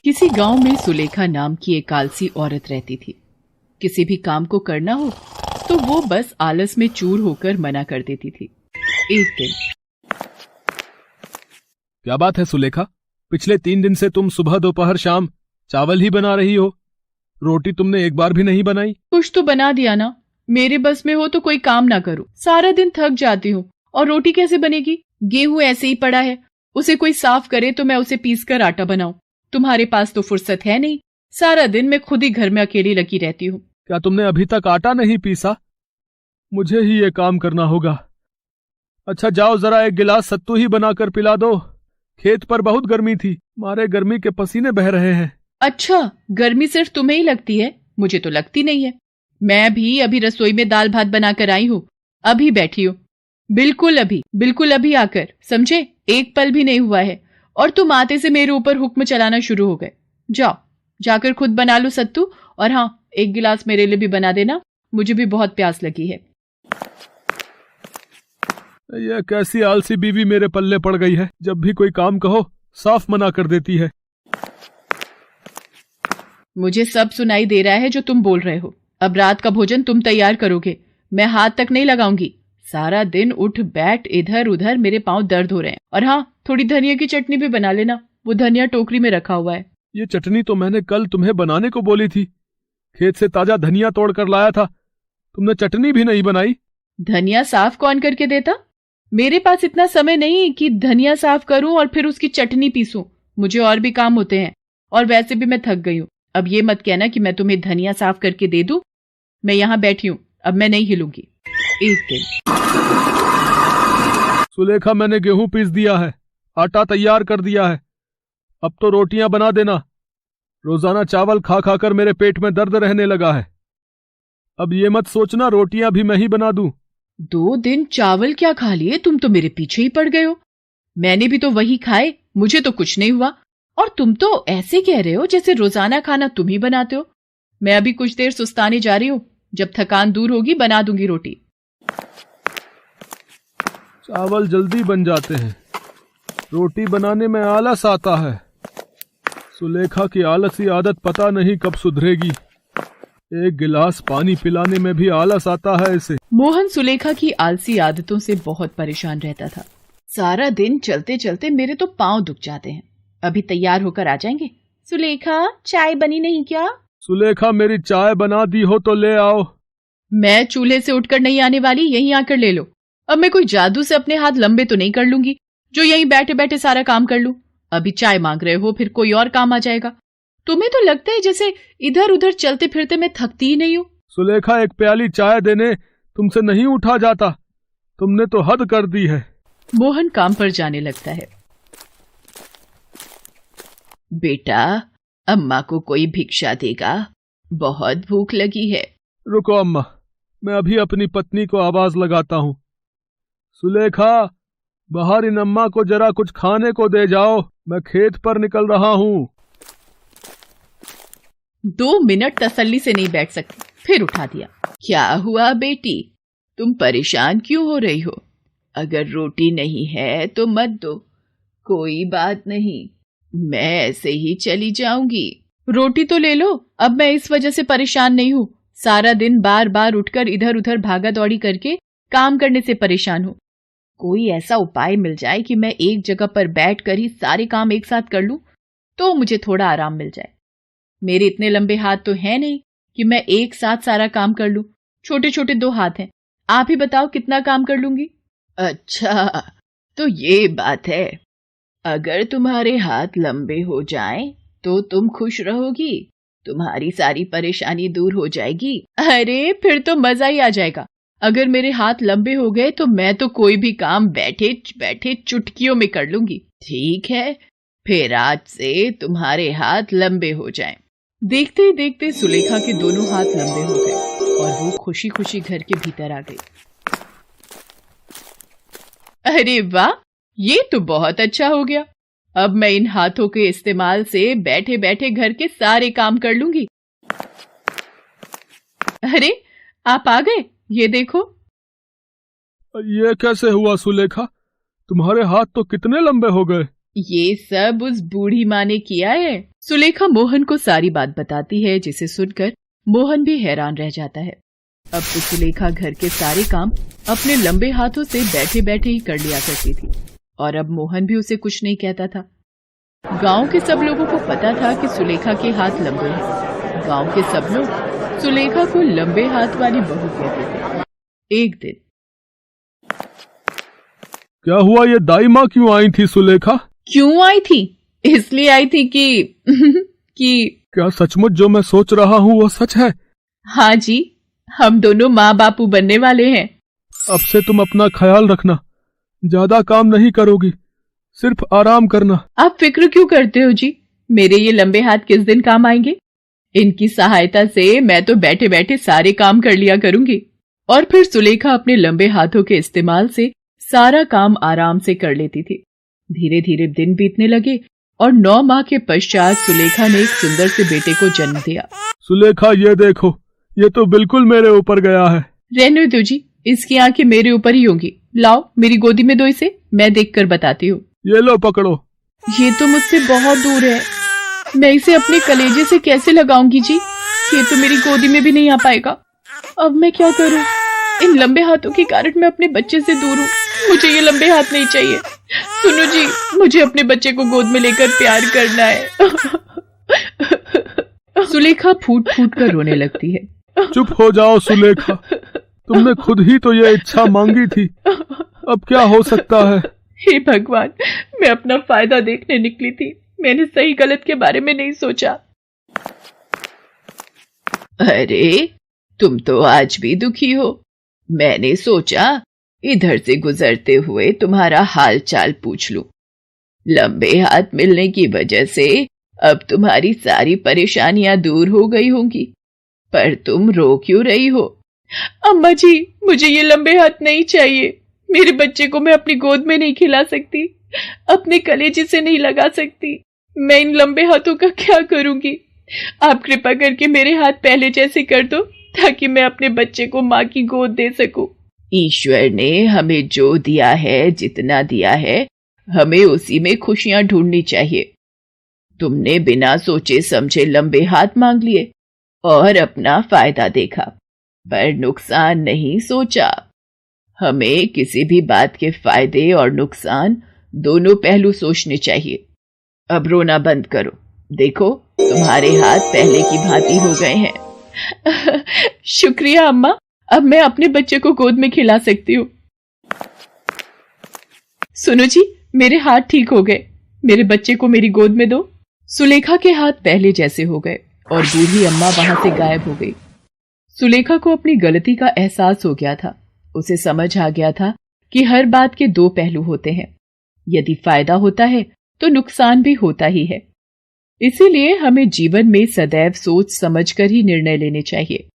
किसी गांव में सुलेखा नाम की एक आलसी औरत रहती थी। किसी भी काम को करना हो तो वो बस आलस में चूर होकर मना कर देती थी। एक दिन, क्या बात है सुलेखा, पिछले 3 दिन से तुम सुबह दोपहर शाम चावल ही बना रही हो, रोटी तुमने एक बार भी नहीं बनाई। कुछ तो बना दिया ना, मेरे बस में हो तो कोई काम ना करूं। सारा दिन थक जाती हूँ और रोटी कैसे बनेगी? गेहूं ऐसे ही पड़ा है, उसे कोई साफ करे तो मैं उसे पीस कर आटा बनाऊं। तुम्हारे पास तो फुर्सत है नहीं, सारा दिन मैं खुद ही घर में अकेली लगी रहती हूँ। क्या तुमने अभी तक आटा नहीं पीसा? मुझे ही ये काम करना होगा। अच्छा जाओ, जरा एक गिलास सत्तू ही बनाकर पिला दो। खेत पर बहुत गर्मी थी, मारे गर्मी के पसीने बह रहे हैं। अच्छा, गर्मी सिर्फ तुम्हें ही लगती है, मुझे तो लगती नहीं है। मैं भी अभी रसोई में दाल भात बनाकर आई हूँ, अभी बैठी हूँ। बिल्कुल अभी आकर, समझे? एक पल भी नहीं हुआ है और तुम आते से मेरे ऊपर हुक्म चलाना शुरू हो गए। जाओ, जाकर खुद बना लो सत्तू, और हाँ, एक गिलास मेरे लिए भी बना देना, मुझे भी बहुत प्यास लगी है। यह कैसी आलसी बीवी मेरे पल्ले पड़ गई है, जब भी कोई काम कहो साफ मना कर देती है। मुझे सब सुनाई दे रहा है जो तुम बोल रहे हो। अब रात का भोजन तुम तैयार करोगे, मैं हाथ तक नहीं लगाऊंगी। सारा दिन उठ बैठ इधर उधर, मेरे पांव दर्द हो रहे हैं। और हाँ, थोड़ी धनिया की चटनी भी बना लेना, वो धनिया टोकरी में रखा हुआ है। ये चटनी तो मैंने कल तुम्हें बनाने को बोली थी, खेत से ताजा धनिया तोड़ कर लाया था, तुमने चटनी भी नहीं बनाई। धनिया साफ कौन करके देता? मेरे पास इतना समय नहीं कि धनिया साफ करूं और फिर उसकी चटनी पीसूं। मुझे और भी काम होते हैं, और वैसे भी मैं थक गई हूं। अब ये मत कहना कि मैं तुम्हें धनिया साफ करके दे दूं। मैं यहाँ बैठी हूं, अब मैं नहीं हिलूंगी। एक दिन, सुलेखा, मैंने गेहूं पीस दिया है, आटा तैयार कर दिया है, अब तो रोटियां बना देना। रोजाना चावल खा खाकर मेरे पेट में दर्द रहने लगा है। अब ये मत सोचना रोटियां भी मैं ही बना दूं। 2 दिन चावल क्या खा लिए? तुम तो मेरे पीछे ही पड़ गए हो। मैंने भी तो वही खाए, मुझे तो कुछ नहीं हुआ। और तुम तो ऐसे कह रहे हो जैसे रोजाना खाना तुम ही बनाते हो। मैं अभी कुछ देर सुस्ताने जा रही हूँ, जब थकान दूर होगी बना दूंगी रोटी। चावल जल्दी बन जाते हैं, रोटी बनाने में आलस आता है। सुलेखा की आलसी आदत पता नहीं कब सुधरेगी। एक गिलास पानी पिलाने में भी आलस आता है इसे। मोहन सुलेखा की आलसी आदतों से बहुत परेशान रहता था। सारा दिन चलते चलते मेरे तो पांव दुख जाते हैं। अभी तैयार होकर आ जाएंगे। सुलेखा, चाय बनी नहीं क्या? सुलेखा, मेरी चाय बना दी हो तो ले आओ। मैं चूल्हे से उठकर नहीं आने वाली, यहीं आकर ले लो। अब मैं कोई जादू से अपने हाथ लंबे तो नहीं कर लूंगी जो यहीं बैठे बैठे सारा काम कर लूं। अभी चाय मांग रहे हो, फिर कोई और काम आ जाएगा। तुम्हें तो लगता है जैसे इधर उधर चलते फिरते मैं थकती ही नहीं हूँ। सुलेखा, एक प्याली चाय देने तुमसे नहीं उठा जाता, तुमने तो हद कर दी है। मोहन काम पर जाने लगता है। बेटा, अम्मा को कोई भिक्षा देगा, बहुत भूख लगी है। रुको अम्मा, मैं अभी अपनी पत्नी को आवाज लगाता हूँ। सुलेखा, बाहर इन अम्मा को जरा कुछ खाने को दे जाओ, मैं खेत पर निकल रहा हूँ। 2 मिनट तसल्ली से नहीं बैठ सकती, फिर उठा दिया। क्या हुआ बेटी, तुम परेशान क्यों हो रही हो? अगर रोटी नहीं है तो मत दो, कोई बात नहीं, मैं ऐसे ही चली जाऊंगी। रोटी तो ले लो, अब मैं इस वजह से परेशान नहीं हूँ। सारा दिन बार बार उठकर इधर उधर भागा दौड़ी करके काम करने से परेशान हूँ। कोई ऐसा उपाय मिल जाए कि मैं एक जगह पर बैठ कर ही सारे काम एक साथ कर लूं, तो मुझे थोड़ा आराम मिल जाए। मेरे इतने लंबे हाथ तो है नहीं कि मैं एक साथ सारा काम कर लूं। छोटे छोटे 2 हाथ हैं। आप ही बताओ कितना काम कर लूंगी? अच्छा, तो ये बात है। अगर तुम्हारे हाथ लंबे हो जाएं तो तुम खुश रहोगी, तुम्हारी सारी परेशानी दूर हो जाएगी। अरे, फिर तो मजा ही आ जाएगा। अगर मेरे हाथ लंबे हो गए तो मैं तो कोई भी काम बैठे बैठे चुटकियों में कर लूंगी। ठीक है, फिर आज से तुम्हारे हाथ लंबे हो जाएं। देखते ही देखते सुलेखा के दोनों हाथ लंबे हो गए और वो खुशी खुशी घर के भीतर आ गई। अरे वाह, ये तो बहुत अच्छा हो गया। अब मैं इन हाथों के इस्तेमाल से बैठे बैठे घर के सारे काम कर लूंगी। अरे, आप आ गए, ये देखो। ये कैसे हुआ सुलेखा, तुम्हारे हाथ तो कितने लंबे हो गए। ये सब उस बूढ़ी माँ ने किया है। सुलेखा मोहन को सारी बात बताती है, जिसे सुनकर मोहन भी हैरान रह जाता है। अब तो सुलेखा घर के सारे काम अपने लंबे हाथों से बैठे बैठे ही कर लिया करती थी, और अब मोहन भी उसे कुछ नहीं कहता था। गांव के सब लोगों को पता था कि सुलेखा के हाथ लंबे हैं। गांव के सब लोग सुलेखा को लंबे हाथ वाली बहू कहते थे। एक दिन, क्या हुआ, ये दाई माँ क्यों आई थी सुलेखा? क्यों आई थी? इसलिए आई थी कि क्या सचमुच जो मैं सोच रहा हूँ वो सच है? हाँ जी, हम दोनों माँ बापू बनने वाले हैं। अब से तुम अपना ख्याल रखना, ज्यादा काम नहीं करोगी, सिर्फ आराम करना। आप फिक्र क्यों करते हो जी? मेरे ये लंबे हाथ किस दिन काम आएंगे? इनकी सहायता से मैं तो बैठे बैठे सारे काम कर लिया करूंगी। और फिर सुलेखा अपने लंबे हाथों के इस्तेमाल से सारा काम आराम से कर लेती थी। धीरे धीरे दिन बीतने लगे और 9 माह के पश्चात सुलेखा ने एक सुंदर से बेटे को जन्म दिया। सुलेखा, ये देखो, ये तो बिल्कुल मेरे ऊपर गया है। रहने दो जी, इसकी आंखें मेरे ऊपर ही होंगी। लाओ मेरी गोदी में दो इसे, मैं देखकर बताती हूँ। ये लो पकड़ो। ये तो मुझसे बहुत दूर है, मैं इसे अपने कलेजे से कैसे लगाऊंगी जी? ये तो मेरी गोदी में भी नहीं आ पाएगा। अब मैं क्या करूं? इन लंबे हाथों के कारण मैं अपने बच्चे से दूर हूँ। मुझे ये लंबे हाथ नहीं चाहिए। सुनो जी, मुझे अपने बच्चे को गोद में लेकर प्यार करना है। सुलेखा फूट फूट कर रोने लगती है। चुप हो जाओ सुलेखा, तुमने खुद ही तो ये इच्छा मांगी थी, अब क्या हो सकता है? हे भगवान, मैं अपना फायदा देखने निकली थी, मैंने सही गलत के बारे में नहीं सोचा। अरे, तुम तो आज भी दुखी हो। मैंने सोचा इधर से गुजरते हुए तुम्हारा हाल चाल पूछ लूं। लंबे हाथ मिलने की वजह से अब तुम्हारी सारी परेशानियां दूर हो गई होंगी, पर तुम रो क्यों रही हो? अम्मा जी, मुझे ये लंबे हाथ नहीं चाहिए। मेरे बच्चे को मैं अपनी गोद में नहीं खिला सकती, अपने कलेजे से नहीं लगा सकती। मैं इन लंबे हाथों का क्या करूंगी? आप कृपा करके मेरे हाथ पहले जैसे कर दो, ताकि मैं अपने बच्चे को माँ की गोद दे सकूं। ईश्वर ने हमें जो दिया है, जितना दिया है, हमें उसी में खुशियां ढूंढनी चाहिए। तुमने बिना सोचे समझे लंबे हाथ मांग लिए और अपना फायदा देखा, पर नुकसान नहीं सोचा। हमें किसी भी बात के फायदे और नुकसान दोनों पहलू सोचने चाहिए। अब रोना बंद करो, देखो तुम्हारे हाथ पहले की भांति हो गए हैं। शुक्रिया अम्मा, अब मैं अपने बच्चे को गोद में खिला सकती हूँ। सुनो जी, मेरे हाथ ठीक हो गए, मेरे बच्चे को मेरी गोद में दो। सुलेखा के हाथ पहले जैसे हो गए और बूढ़ी अम्मा वहां से गायब हो गई। सुलेखा को अपनी गलती का एहसास हो गया था। उसे समझ आ गया था कि हर बात के दो पहलू होते हैं। यदि फायदा होता है तो नुकसान भी होता ही है। इसीलिए हमें जीवन में सदैव सोच समझकर ही निर्णय लेने चाहिए।